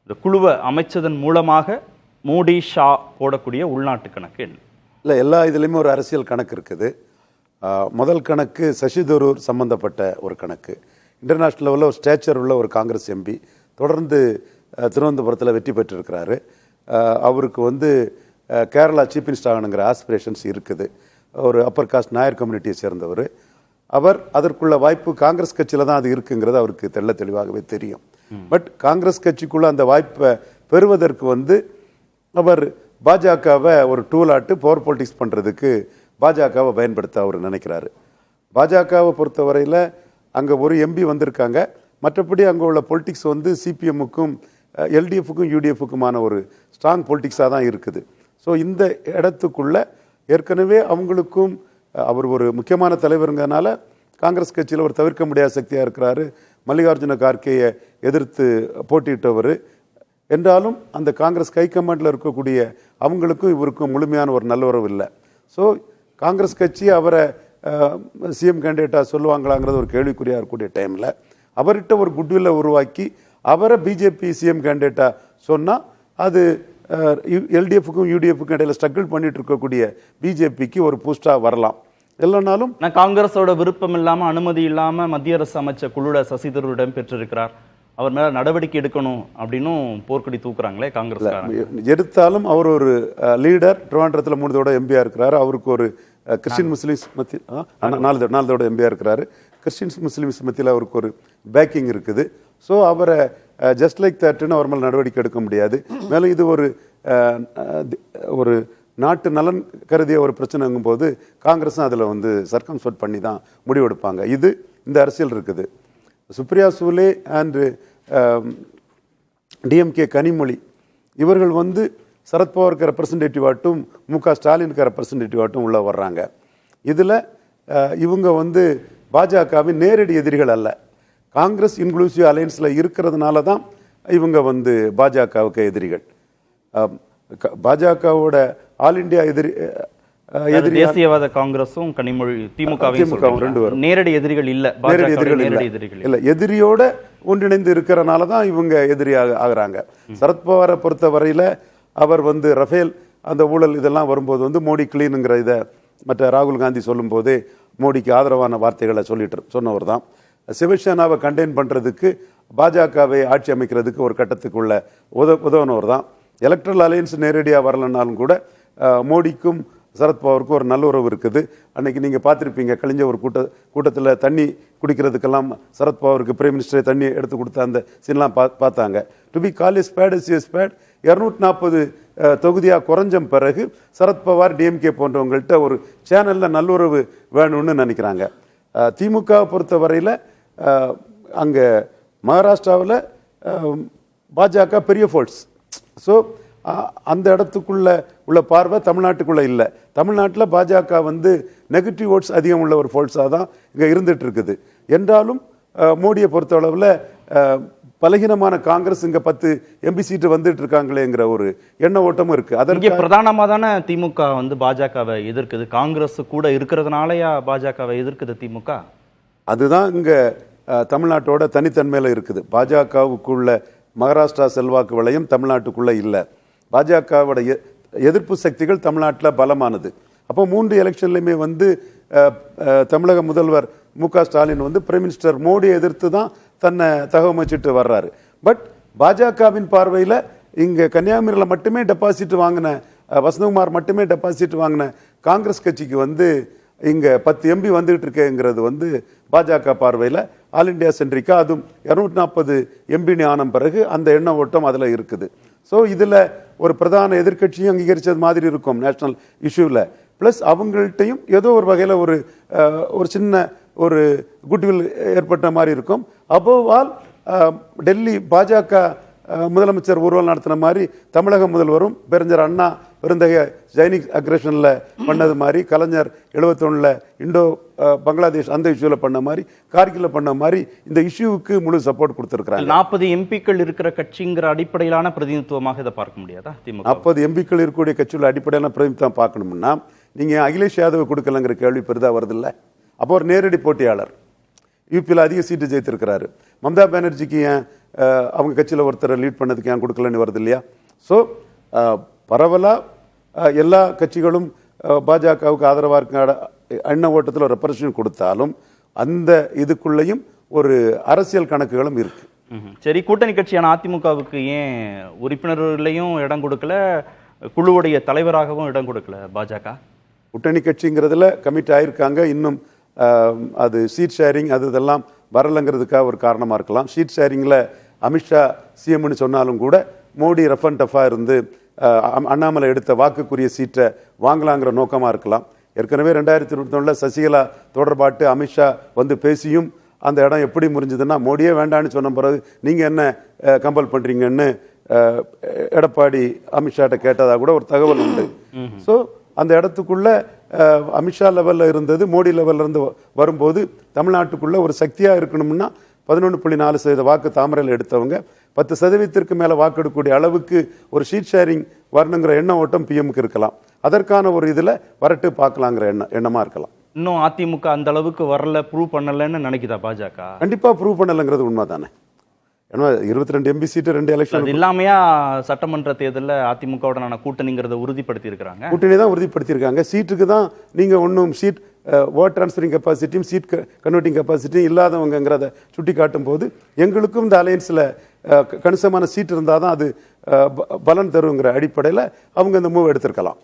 இந்த குழுவை அமைச்சதன் மூலமாக மோடி ஷா போடக்கூடிய உள்நாட்டு கணக்கு என்ன? இல்லை, எல்லா இதுலேயுமே ஒரு அரசியல் கணக்கு இருக்குது. முதல் கணக்கு சசி தரூர் சம்பந்தப்பட்ட ஒரு கணக்கு. இன்டர்நேஷ்னல் லெவலில் ஒரு ஸ்டேச்சர் உள்ள ஒரு காங்கிரஸ் எம்பி தொடர்ந்து திருவனந்தபுரத்தில் வெற்றி பெற்றிருக்கிறாரு. அவருக்கு வந்து கேரளா சீஃப் மினிஸ்டர் ஆகணுங்கிற ஆஸ்பிரேஷன்ஸ் இருக்குது. ஒரு அப்பர் காஸ்ட் நாயர் கம்யூனிட்டியை சேர்ந்தவர். அவர் அதற்குள்ள வாய்ப்பு காங்கிரஸ் கட்சியில் தான் அது இருக்குங்கிறது அவருக்கு தெள்ள தெளிவாகவே தெரியும். பட் காங்கிரஸ் கட்சிக்குள்ள அந்த வாய்ப்பை பெறுவதற்கு வந்து அவர் பாஜகவை ஒரு டூலாட்டு பவர் பொலிட்டிக்ஸ் பண்ணுறதுக்கு பாஜகவை பயன்படுத்த அவர் நினைக்கிறாரு. பாஜகவை பொறுத்தவரையில் அங்கே ஒரு எம்பி வந்திருக்காங்க. மற்றபடி அங்கே உள்ள பொலிட்டிக்ஸ் வந்து சிபிஎம்முக்கும் எல்டிஎஃப்க்கும் யூடிஎஃப்க்குமான ஒரு ஸ்ட்ராங் பொலிட்டிக்ஸாக தான் இருக்குது. ஸோ இந்த இடத்துக்குள்ள ஏற்கனவே அவங்களுக்கும் அவர் ஒரு முக்கியமான தலைவருங்கிறதுனால காங்கிரஸ் கட்சியில் ஒரு தவிர்க்க முடியாத சக்தியாக இருக்கிறாரு. மல்லிகார்ஜுன கார்கேயை எதிர்த்து போட்டியிட்டவர் என்றாலும் அந்த காங்கிரஸ் ஹைகமாண்டில் இருக்கக்கூடிய அவங்களுக்கும் இவருக்கும் முழுமையான ஒரு நல்லுறவு இல்லை. ஸோ காங்கிரஸ் கட்சி அவரை சிஎம் கேண்டிடேட்டாக சொல்லுவாங்களாங்கிறது ஒரு கேள்விக்குறியாக இருக்கக்கூடிய டைமில் அவர்கிட்ட ஒரு குட்வில்லை உருவாக்கி அவரை பிஜேபி சிஎம் கேண்டிடேட்டாக சொன்னால் அது எல்டிஎஃப்க்கும் யூடிஎஃப்க்கும் இடையில ஸ்ட்ரகிள் பண்ணிட்டு இருக்கக்கூடிய பிஜேபிக்கு ஒரு பூஸ்டாக வரலாம். இல்லைனாலும் காங்கிரஸோட விருப்பம் இல்லாமல் அனுமதி இல்லாமல் மத்திய அரசு அமைச்ச குழுட சசி தரூரிடம் பெற்றிருக்கிறார். அவர் மேல நடவடிக்கை எடுக்கணும் அப்படின்னும் போர்க்கொடி தூக்குறாங்களே காங்கிரஸ். எடுத்தாலும் அவர் ஒரு லீடர். திருவாண்டரத்தில் 3 தடவை எம்பியா இருக்கிறாரு. அவருக்கு ஒரு கிறிஸ்டின் முஸ்லிம்ஸ் மத்தியில் 4 தடவை எம்பியா இருக்கிறாரு. கிறிஸ்டின்ஸ் முஸ்லிம்ஸ் மத்தியில் அவருக்கு ஒரு பேக்கிங் இருக்குது. ஸோ அவரை ஜஸ்ட் லைக் தட்னு அவர் மேலே நடவடிக்கை எடுக்க முடியாது. மேலும் இது ஒரு நாட்டு நலன் கருதிய ஒரு பிரச்சனைங்கும் போது காங்கிரஸும் அதில் வந்து சர்க்கம்ஸ்பெக்ட் பண்ணி தான் முடிவெடுப்பாங்க. இது இந்த அரசியல் இருக்குது. சுப்ரியா சூலே அண்ட் டிஎம்கே கனிமொழி இவர்கள் வந்து சரத்பவாருக்கு ரெப்ரசன்டேட்டிவாட்டும் முக ஸ்டாலினுக்கு ரெப்ரசன்டேட்டிவாட்டும் உள்ள வர்றாங்க. இதில் இவங்க வந்து பாஜகவின் நேரடி எதிரிகள் அல்ல. காங்கிரஸ் இன்க்ளூசிவ் அலையன்ஸில் இருக்கிறதுனால தான் இவங்க வந்து பாஜகவுக்கு எதிரிகள். பாஜகவோட ஆல் இண்டியா தேசியவாத காங்கிரஸும் கனிமொழி திமுக நேரடி எதிரிகள் இல்ல. நேரடி எதிரிகள் இல்ல. எதிரியோட ஒன்றிணைந்து இருக்கிறனால தான் இவங்க எதிரியாக ஆகுறாங்க. சரத்பவாரை பொறுத்த வரையில அவர் வந்து ரஃபேல் அந்த ஊழல் இதெல்லாம் வரும்போது வந்து மோடி கிளீனுங்கிற இதை மற்ற ராகுல் காந்தி சொல்லும் போதே மோடிக்கு ஆதரவான வார்த்தைகளை சொன்னவர் தான். சிவசேனாவை கண்டெயின் பண்றதுக்கு பாஜகவை ஆட்சி அமைக்கிறதுக்கு ஒரு கட்டத்துக்குள்ள உதவுனவர் தான். எலக்ட்ரல் அலையன்ஸ் நேரடியாக வரலனாலும் கூட மோடிக்கும் சரத்பவாருக்கும் ஒரு நல்ல உறவு இருக்குது. அன்னைக்கு நீங்கள் பார்த்துருப்பீங்க, கழிஞ்ச ஒரு கூட்டத்தில் தண்ணி குடிக்கிறதுக்கெல்லாம் சரத்பவாருக்கு பிரைம் மினிஸ்டரே தண்ணி எடுத்து கொடுத்த அந்த சீன்லாம் பார்த்தாங்க. To be call is bad is is bad. 240 தொகுதியாக குறைஞ்ச பிறகு சரத்பவார் டிஎம்கே போன்றவங்கள்ட்ட ஒரு சேனலில் நல்லுறவு வேணும்னு நினைக்கிறாங்க. திமுகவை பொறுத்த வரையில் அங்கே மகாராஷ்டிராவில் பாஜக பெரிய ஃபோர்ஸ். ஸோ அந்த இடத்துக்குள்ள உள்ள பார்வை தமிழ்நாட்டுக்குள்ள இல்லை. தமிழ்நாட்டில் பாஜக வந்து நெகட்டிவ் ஓட்ஸ் அதிகம் உள்ள ஒரு ஃபோர்ஸாக தான் இங்கே இருந்துட்டு இருக்குது. என்றாலும் மோடியை பொறுத்தளவில் பலகீனமான காங்கிரஸ் இங்கே 10 எம்பி சீட்டு வந்துட்டு இருக்காங்களேங்கிற ஒரு எண்ண ஓட்டமும் இருக்கு. அதற்கு பிரதானமாக தானே திமுக வந்து பாஜகவை எதிர்க்குது. காங்கிரஸ் கூட இருக்கிறதுனாலயா பாஜகவை எதிர்க்குது திமுக? அதுதான் இங்கே தமிழ்நாட்டோட தனித்தன்மையில் இருக்குது. பாஜகவுக்குள்ள மகாராஷ்டிரா செல்வாக்கு வளையம் தமிழ்நாட்டுக்குள்ள இல்லை. பாஜகவோட எதிர்ப்பு சக்திகள் தமிழ்நாட்டில் பலமானது. அப்போ 3 எலெக்ஷன்லையுமே வந்து தமிழக முதல்வர் முக ஸ்டாலின் வந்து பிரைம் மினிஸ்டர் மோடியை எதிர்த்து தான் தன்னை தகவமைச்சிட்டு வர்றாரு. பட் பாஜகவின் பார்வையில் இங்கே கன்னியாகுமரியில் மட்டுமே டெபாசிட் வாங்கின வசந்தகுமார் மட்டுமே டெபாசிட் வாங்கின காங்கிரஸ் கட்சிக்கு வந்து இங்கே 10 எம்பி வந்துகிட்டு இருக்கேங்கிறது வந்து பாஜக பார்வையில் ஆல் இண்டியா சென்ட்ரிக்கா, அதுவும் 240 எம்பினி ஆன பிறகு அந்த எண்ண ஓட்டம் அதில் இருக்குது. ஸோ இதில் ஒரு பிரதான எதிர்கட்சியும் அங்கீகரித்தது மாதிரி இருக்கும் நேஷனல் இஷ்யூவில். ப்ளஸ் அவங்கள்ட்டையும் ஏதோ ஒரு வகையில் ஒரு சின்ன ஒரு குட்வில் ஏற்பட்ட மாதிரி இருக்கும். அபோவ் ஆல் டெல்லி பாஜக முதலமைச்சர் ஊர்வலம் நடத்தின மாதிரி தமிழக முதல்வரும் பெருஞ்சர் அண்ணா பெருந்தகை ஜைனிக் அக்ரஷனில் பண்ணது மாதிரி, கலைஞர் 71 இண்டோ பங்களாதேஷ் அந்த இஷ்யூவில் பண்ண மாதிரி, கார்கில் பண்ண மாதிரி இந்த இஷ்யூவுக்கு முழு சப்போர்ட் கொடுத்துருக்காங்க. 40 எம்பிக்கள் இருக்கிற கட்சிங்கிற அடிப்படையிலான பிரதிநிதித்துவமாக இதை பார்க்க முடியாதா? 40 எம்பிக்கள் இருக்கக்கூடிய கட்சியில் அடிப்படையான பிரதிநிதித்துவம் பார்க்கணும்னா நீங்கள் அகிலேஷ் யாதவ் கொடுக்கலங்கிற கேள்வி பெரிதாக வருதில்லை. அப்போ ஒரு நேரடி போட்டியாளர் யூபியில் அதிக சீட்டு ஜெயித்திருக்கிறாரு. மம்தா பானர்ஜிக்கு ஏன் அவங்க கட்சியில் ஒருத்தரை லீட் பண்ணதுக்கு ஏன் கொடுக்கலன்னு வருது இல்லையா? ஸோ பரவலாக எல்லா கட்சிகளும் பாஜகவுக்கு ஆதரவாக இருக்க எண்ண ஓட்டத்தில் ரெப்ரசன்ட் கொடுத்தாலும் அந்த இதுக்குள்ளேயும் ஒரு அரசியல் கணக்குகளும் இருக்கு. சரி, கூட்டணி கட்சியான அதிமுகவுக்கு ஏன் உறுப்பினர்களையும் இடம் கொடுக்கல, குழுவுடைய தலைவராகவும் இடம் கொடுக்கல பாஜக? கூட்டணி கட்சிங்கிறதுல கமிட் ஆயிருக்காங்க. இன்னும் அது சீட் ஷேரிங் அது இதெல்லாம் வரலைங்கிறதுக்காக ஒரு காரணமாக இருக்கலாம். சீட் ஷேரிங்கில் அமித்ஷா சிஎம்னு சொன்னாலும் கூட மோடி ரஃப் அண்ட் டஃபாக இருந்து அண்ணாமலை எடுத்த வாக்குக்குரிய சீட்டை வாங்கலாங்கிற நோக்கமாக இருக்கலாம். ஏற்கனவே 2021 சசிகலா தொடர்பாட்டு அமித்ஷா வந்து பேசியும் அந்த இடம் எப்படி முறிஞ்சதுன்னா, மோடியே வேண்டான்னு சொன்ன பிறகு நீங்கள் என்ன கம்பல் பண்ணுறீங்கன்னு எடப்பாடி அமித்ஷாட்ட கேட்டதாக கூட ஒரு தகவல் உண்டு. ஸோ அந்த இடத்துக்குள்ள அமித்ஷா லெவலில் இருந்தது மோடி லெவலில் இருந்து வரும்போது தமிழ்நாட்டுக்குள்ள ஒரு சக்தியாக இருக்கணும்னா 11.4% வாக்கு தாமரையில் எடுத்தவங்க 10% மேலே வாக்கெடுக்கக்கூடிய அளவுக்கு ஒரு ஷீட் ஷேரிங் வரணுங்கிற எண்ண ஓட்டம் பிஎம்க்கு இருக்கலாம். அதற்கான ஒரு இதில் வரட்டு பார்க்கலாங்கிற எண்ணமாக இருக்கலாம். இன்னும் அதிமுக அந்த அளவுக்கு வரல, ப்ரூவ் பண்ணலன்னு நினைக்குதா பாஜக? கண்டிப்பாக ப்ரூவ் பண்ணலைங்கிறது உண்மை தானே. ஏன்னா 22 எம்பி சீட்டு 2 எலெக்ஷன் இல்லாமையா சட்டமன்ற தேர்தலில் அதிமுகவுடனான கூட்டணிங்கிறத உறுதிப்படுத்தி இருக்காங்க. கூட்டணி தான் உறுதிப்படுத்தியிருக்காங்க. சீட்டுக்கு தான் நீங்கள் ஒன்றும் சீட் ஓட் டிரான்ஸ்ஃபரிங் கெப்பாசிட்டியும் சீட் கன்வெர்ட்டிங் கெப்பாசிட்டியும் இல்லாதவங்கிறத சுட்டி காட்டும் போது எங்களுக்கும் இந்த அலையன்ஸில் கணிசமான சீட் இருந்தால் தான் அது பலன் தருங்கிற அடிப்படையில் அவங்க இந்த மூவ் எடுத்திருக்கலாம்.